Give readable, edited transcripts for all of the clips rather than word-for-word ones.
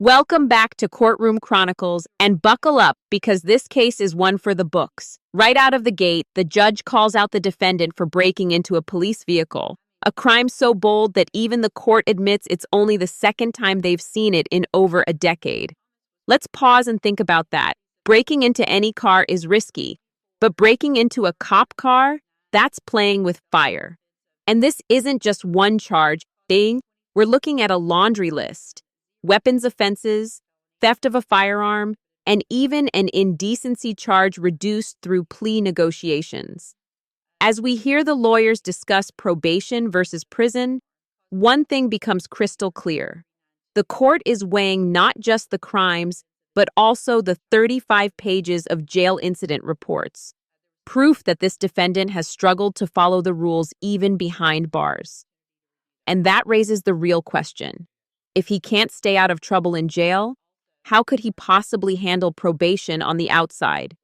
Welcome back to Courtroom Chronicles, and buckle up because this case is one for the books. Right out of the gate, the judge calls out the defendant for breaking into a police vehicle, a crime so bold that even the court admits it's only the second time they've seen it in over a decade. Let's pause and think about that. Breaking into any car is risky, but breaking into a cop car, that's playing with fire. And this isn't just one charge thing, we're looking at a laundry list. Weapons offenses, theft of a firearm, and even an indecency charge reduced through plea negotiations. As we hear the lawyers discuss probation versus prison, one thing becomes crystal clear. The court is weighing not just the crimes, but also the 35 pages of jail incident reports, proof that this defendant has struggled to follow the rules even behind bars. And that raises the real question. If he can't stay out of trouble in jail, how could he possibly handle probation on the outside?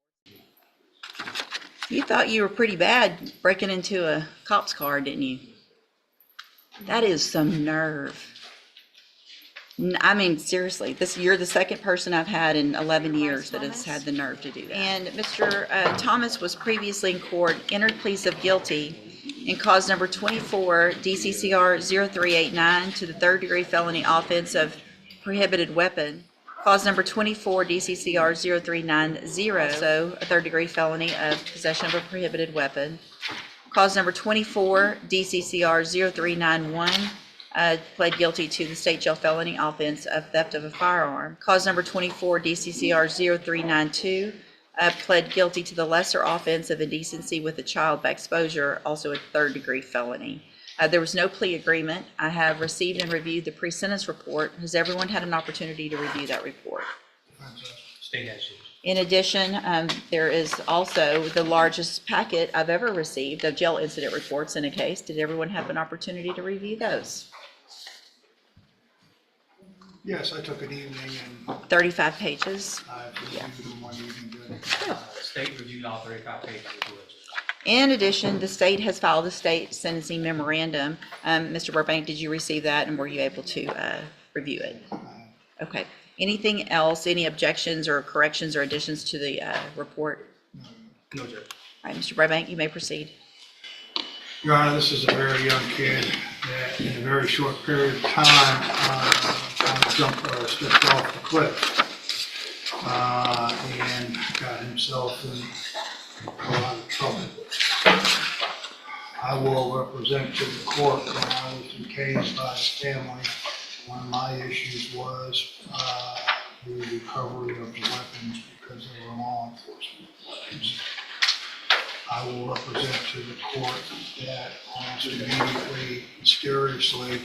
You thought you were pretty bad breaking into a cop's car, didn't you? That is some nerve. I mean, seriously, you're the second person I've had in 11 years that has had the nerve to do that. And Mr. Thomas was previously in court, entered pleas of guilty in cause number 24 DCCR 0389 to the third-degree felony offense of prohibited weapon. Cause number 24 DCCR 0390, also a third-degree felony of possession of a prohibited weapon. Cause number 24 DCCR 0391, pled guilty to the state jail felony offense of theft of a firearm. Cause number 24 DCCR 0392, pled guilty to the lesser offense of indecency with a child by exposure, also a third-degree felony. There was no plea agreement. I have received and reviewed the pre-sentence report. Has everyone had an opportunity to review that report? State has yours. In addition, there is also the largest packet I've ever received of jail incident reports in a case. Did everyone have an opportunity to review those? Yes, I took an evening and 35 pages. I reviewed them one evening. State reviewed all 35 pages of the list. In addition, the state has filed a state sentencing memorandum. Mr. Burbank, did you receive that and were you able to review it? Okay. Anything else, any objections or corrections or additions to the report? No, Judge. All right, Mr. Burbank, you may proceed. Your Honor, this is a very young kid that in a very short period of time kind of jumped or stepped off the cliff and got himself in a lot of trouble. I will represent to the court when I was engaged by his family. One of my issues was the recovery of the weapons because they were law enforcement weapons. I will represent to the court that almost immediately, mysteriously,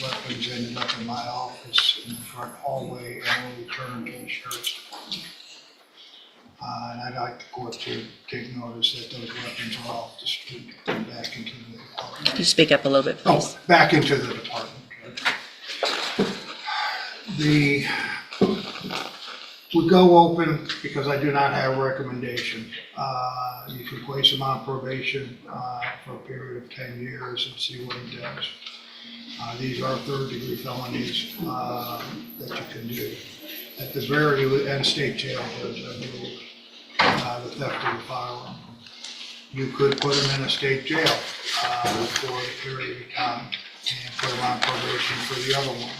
weapons ended up in my office in the front hallway and were returned to the sheriff's department. And I'd like the court to take notice that those weapons are off the street and back into the department. Could you speak up a little bit, please? Oh, back into the department. We go open because I do not have a recommendation. You can place him on probation for a period of 10 years and see what he does. These are third-degree felonies that you can do. At the very end, state jail judge, I believe, the theft of the firearm. You could put him in a state jail for a period of time and put him on probation for the other one.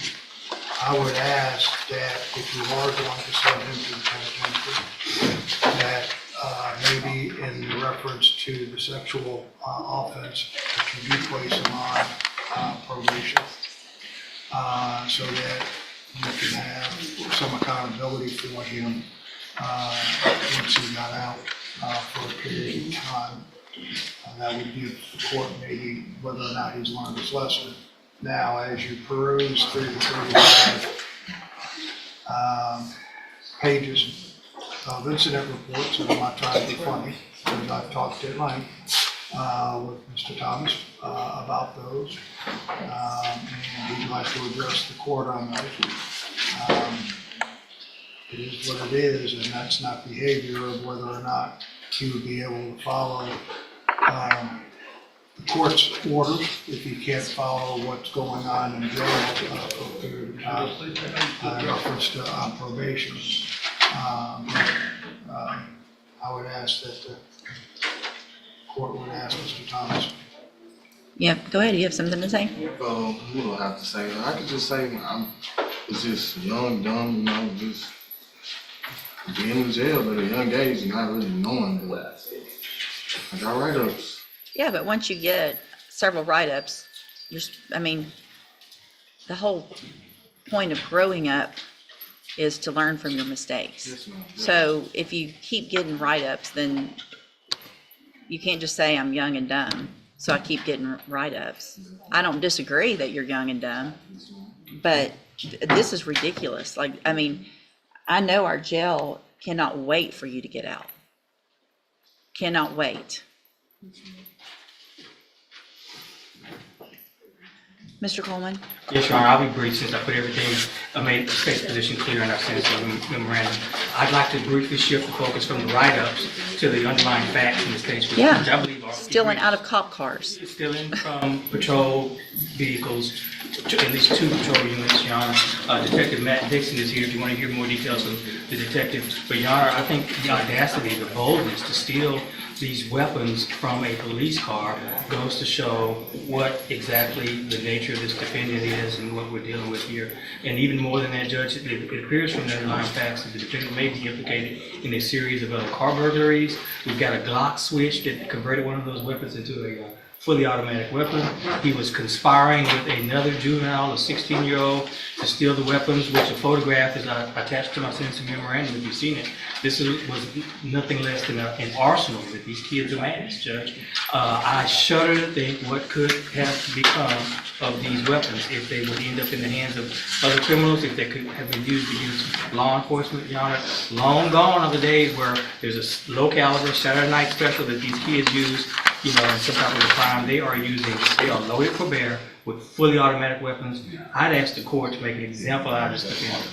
I would ask that if you are going to send him to the penitentiary, that maybe in reference to the sexual offense, that you do place him on probation so that you can have some accountability for him once he got out for a period of time. That would give the court maybe whether or not he's learned his lesson. Now, as you peruse through the 35 pages of incident reports, and I'm not trying to be funny, because I've talked at length with Mr. Thomas about those, and he'd like to address the court on those. It is what it is, and that's not behavior of whether or not he would be able to follow the court's orders if you can't follow what's going on in jail for a period of time, in reference to on probation. I would ask that the court would ask Mr. Thomas. Yep, go ahead, you have something to say? You don't have to say. I could just say I was just young, dumb, just being in jail at a young age and not really knowing that I got write-ups. Yeah, but once you get several write-ups, the whole point of growing up is to learn from your mistakes. Yes, ma'am. So if you keep getting write-ups, then you can't just say I'm young and dumb, so I keep getting write-ups. I don't disagree that you're young and dumb, but this is ridiculous. I know our jail cannot wait for you to get out. Cannot wait. Mr. Coleman? Yes, Your Honor, I'll be brief since I put everything, I made the state's position clear in our sentencing memorandum. I'd like to briefly shift the focus from the write-ups to the underlying facts in the state's position, Yeah. which I believe are. Stealing out of cop cars. Stealing from patrol vehicles, at least 2 patrol units, Your Honor. Detective Matt Dixon is here if you want to hear more details of the detective. But Your Honor, I think the audacity, the boldness to steal these weapons from a police car goes to show what exactly the nature of this defendant is and what we're dealing with here. And even more than that, Judge, it appears from the underlying facts that the defendant may be implicated in a series of other car burglaries. We've got a Glock switch that converted one of those weapons into a fully automatic weapon. He was conspiring with another juvenile, a 16-year-old, to steal the weapons, which a photograph is attached to my sentencing memorandum if you've seen it. This was nothing less than an arsenal that these kids amassed, Judge. I shudder to think what could have become of these weapons if they would end up in the hands of other criminals, if they could have been used against law enforcement, Your Honor. Long gone are the days where there's a low caliber Saturday night special that these kids use, in some type of a crime. They are loaded for bear with fully automatic weapons. I'd ask the court to make an example out of this defendant.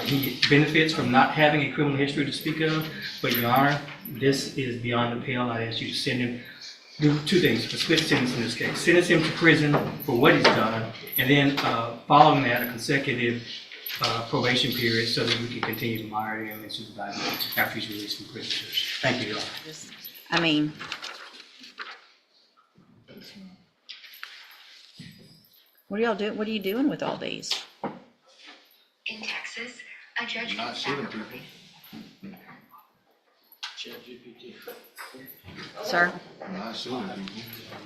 He benefits from not having a criminal history to speak of, but Your Honor, this is beyond the pale. I'd ask you to send him, do 2 things, a split sentence in this case. Sentence him to prison for what he's done, and then following that, a consecutive probation period so that we can continue to monitor him and supervise him after he's released from prison. Thank you, Your Honor. What are y'all doing? What are you doing with all these? In Texas, a judge Not shooting people. Sir? Not shooting people.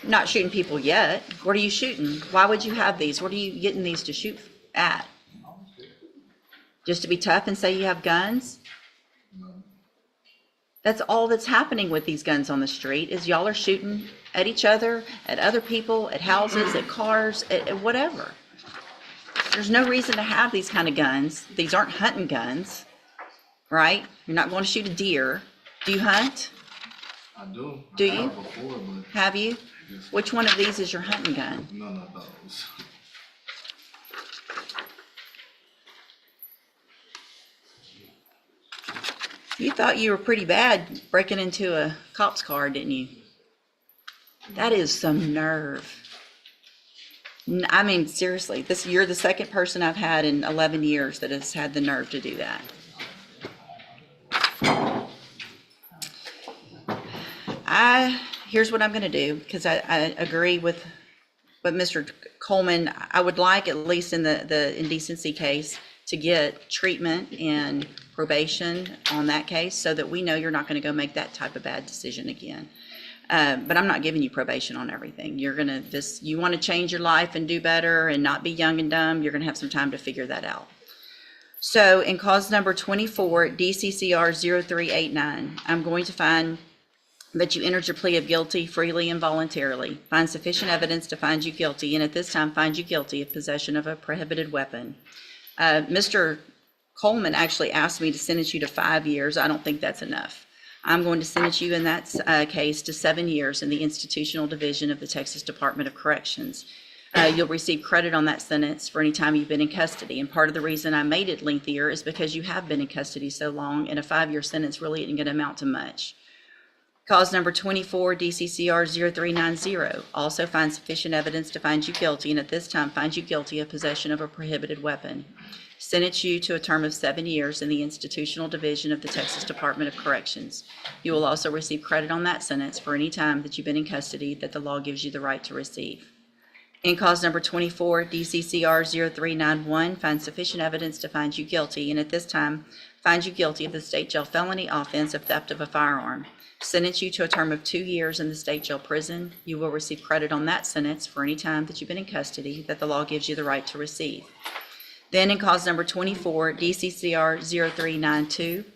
Not shooting people yet. What are you shooting? Why would you have these? What are you getting these to shoot at? Just to be tough and say you have guns? That's all that's happening with these guns on the street is y'all are shooting at each other, at other people, at houses, at cars, at whatever. There's no reason to have these kind of guns. These aren't hunting guns, right? You're not going to shoot a deer. Do you hunt? I do. Do I you? have before, but Have you? yes, Which one of these is your hunting gun? none of those. You thought you were pretty bad breaking into a cop's car, didn't you? That is some nerve. Seriously, you're the second person I've had in 11 years that has had the nerve to do that. Here's what I'm going to do, because I agree with what Mr. Coleman, I would like, at least in the indecency case, to get treatment and probation on that case so that we know you're not going to go make that type of bad decision again. But I'm not giving you probation on everything. You want to change your life and do better and not be young and dumb, you're going to have some time to figure that out. So in cause number 24, DCCR 0389, I'm going to find that you entered your plea of guilty freely and voluntarily, find sufficient evidence to find you guilty, and at this time find you guilty of possession of a prohibited weapon. Mr. Coleman actually asked me to sentence you to 5 years. I don't think that's enough. I'm going to sentence you in that case to 7 years in the institutional division of the Texas Department of Corrections. You'll receive credit on that sentence for any time you've been in custody. And part of the reason I made it lengthier is because you have been in custody so long, and a 5-year sentence really isn't going to amount to much. Cause number 24, DCCR 0390, also find sufficient evidence to find you guilty, and at this time find you guilty of possession of a prohibited weapon. Sentence you to a term of 7 years in the Institutional Division of the Texas Department of Corrections. You will also receive credit on that sentence for any time that you've been in custody that the law gives you the right to receive. In cause number 24, DCCR 0391, find sufficient evidence to find you guilty, and at this time find you guilty of the state jail felony offense of theft of a firearm. Sentence you to a term of 2 years in the state jail prison. You will receive credit on that sentence for any time that you've been in custody that the law gives you the right to receive. Then in cause number 24, DCCR 0392,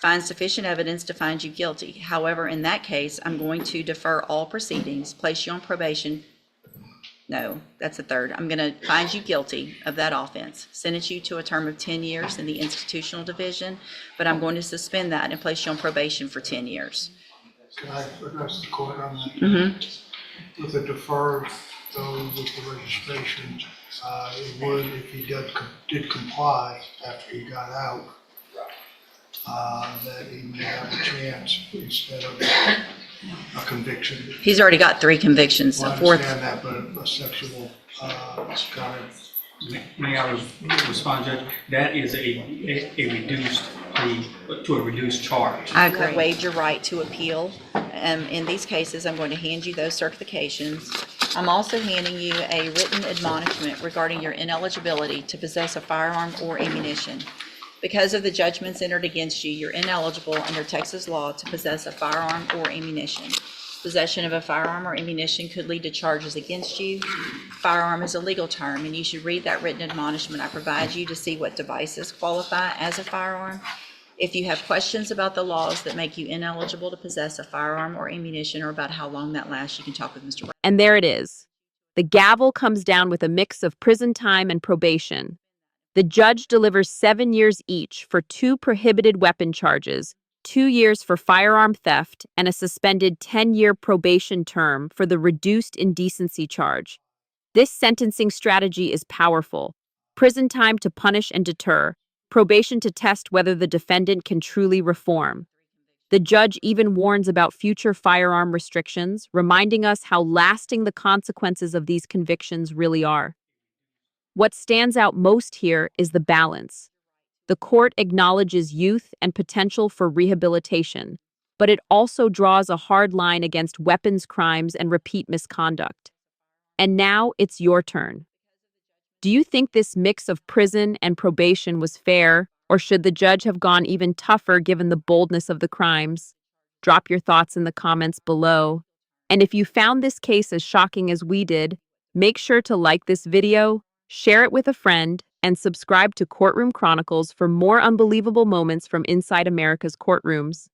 find sufficient evidence to find you guilty. However, in that case, I'm going to defer all proceedings, place you on probation. No, that's the third. I'm going to find you guilty of that offense, sentence you to a term of 10 years in the Institutional Division, but I'm going to suspend that and place you on probation for 10 years. Can I address the court on that? Mm-hmm. With the deferred, though, with the registration, it would, if he did comply after he got out, that he may have a chance instead of a conviction. He's already got 3 convictions. Well, A I fourth. understand that, but a sexual, kind of, May I respond, Judge? That is a reduced plea to a reduced charge. I agree. You have waived your right to appeal. In these cases, I'm going to hand you those certifications. I'm also handing you a written admonishment regarding your ineligibility to possess a firearm or ammunition. Because of the judgments entered against you, you're ineligible under Texas law to possess a firearm or ammunition. Possession of a firearm or ammunition could lead to charges against you. Firearm is a legal term, and you should read that written admonishment I provide you to see what devices qualify as a firearm. If you have questions about the laws that make you ineligible to possess a firearm or ammunition, or about how long that lasts, you can talk with Mr. And there it is. The gavel comes down with a mix of prison time and probation. The judge delivers 7 years each for 2 prohibited weapon charges, 2 years for firearm theft, and a suspended 10-year probation term for the reduced indecency charge. This sentencing strategy is powerful. Prison time to punish and deter, probation to test whether the defendant can truly reform. The judge even warns about future firearm restrictions, reminding us how lasting the consequences of these convictions really are. What stands out most here is the balance. The court acknowledges youth and potential for rehabilitation, but it also draws a hard line against weapons crimes and repeat misconduct. And now it's your turn. Do you think this mix of prison and probation was fair, or should the judge have gone even tougher given the boldness of the crimes? Drop your thoughts in the comments below. And if you found this case as shocking as we did, make sure to like this video, share it with a friend, and subscribe to Courtroom Chronicles for more unbelievable moments from inside America's courtrooms.